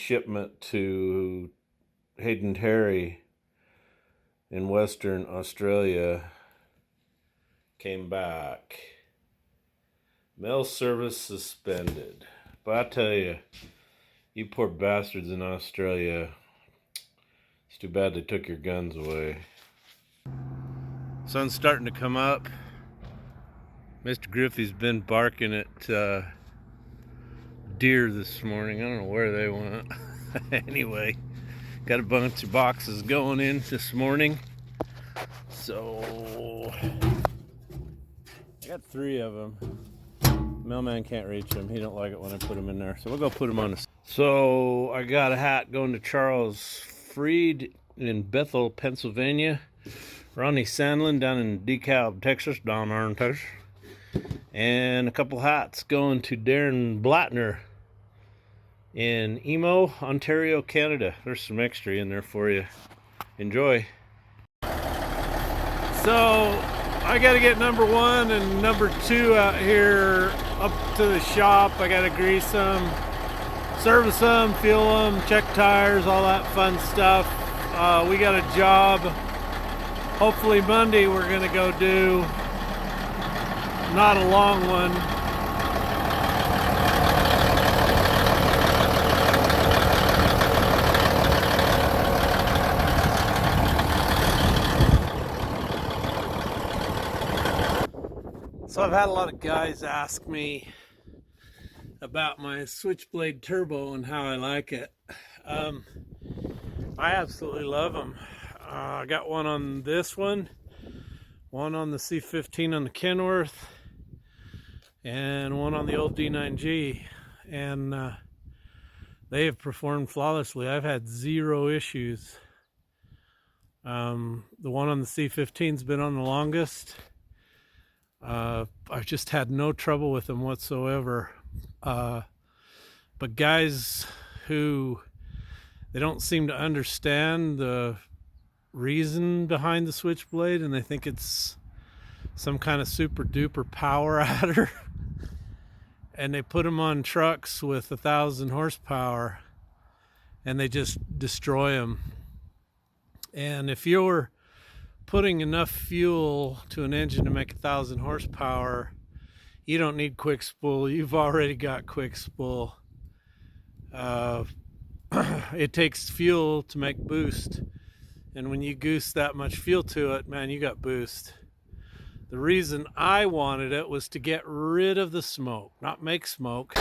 shipment to Hayden Terry in Western Australia came back. Mail service suspended. But I tell you, you poor bastards in Australia, it's too bad they took your guns away. Sun's starting to come up. Mr. Griffey's been barking at deer this morning. I don't know where they went. Anyway, got a bunch of boxes going in this morning. So, I got 3 of them. Mailman can't reach them. He don't like it when I put them in there. So we'll go put them on the... So, I got a hat going to Charles Freed in Bethel, Pennsylvania. Ronnie Sandlin down in DeKalb, Texas, down there in Texas. And a couple hats going to Darren Blattner in Emo, Ontario, Canada. There's some extra in there for you. Enjoy. So I got to get number 1 and number 2 out here up to the shop. I got to grease them, service them, fuel them, check tires, all that fun stuff. We got a job. Hopefully Monday we're going to go do. Not a long one. So I've had a lot of guys ask me about my Switchblade turbo and how I like it. I absolutely love them. I got one on this one on the C15 on the Kenworth, and one on the old D9G, and they have performed flawlessly. I've had 0 issues. The one on the C15's been on the longest. I've just had no trouble with them whatsoever. But guys who, they don't seem to understand the reason behind the Switchblade, and they think it's some kind of super duper power adder, and they put them on trucks with 1,000 horsepower and they just destroy them. And if you're putting enough fuel to an engine to make 1,000 horsepower, you don't need quick spool. You've already got quick spool. It takes fuel to make boost, and when you goose that much fuel to it, man, you got boost. The reason I wanted it was to get rid of the smoke, not make smoke.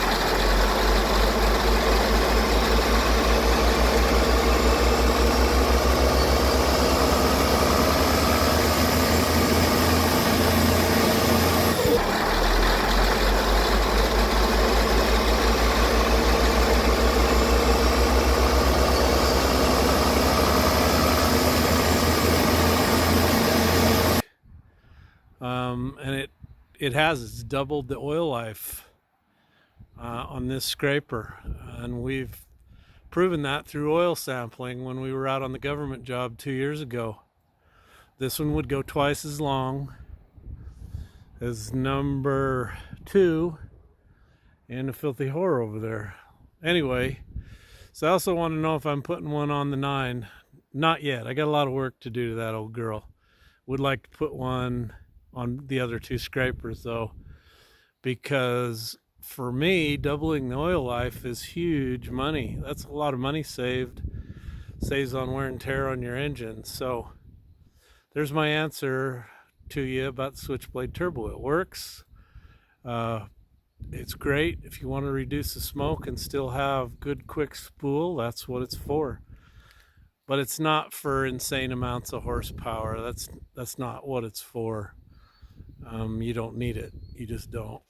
And it's doubled the oil life on this scraper, and we've proven that through oil sampling when we were out on the government job 2 years ago. This one would go twice as long as number 2 and a filthy whore over there. Anyway, so I also want to know if I'm putting one on the 9. Not yet. I got a lot of work to do to that old girl. Would like to put one on the other 2 scrapers though, because for me, doubling the oil life is huge money. That's a lot of money saved. Saves on wear and tear on your engine. So there's my answer to you about the Switchblade turbo. It works. It's great if you want to reduce the smoke and still have good quick spool. That's what it's for. But it's not for insane amounts of horsepower. That's not what it's for. You don't need it. You just don't.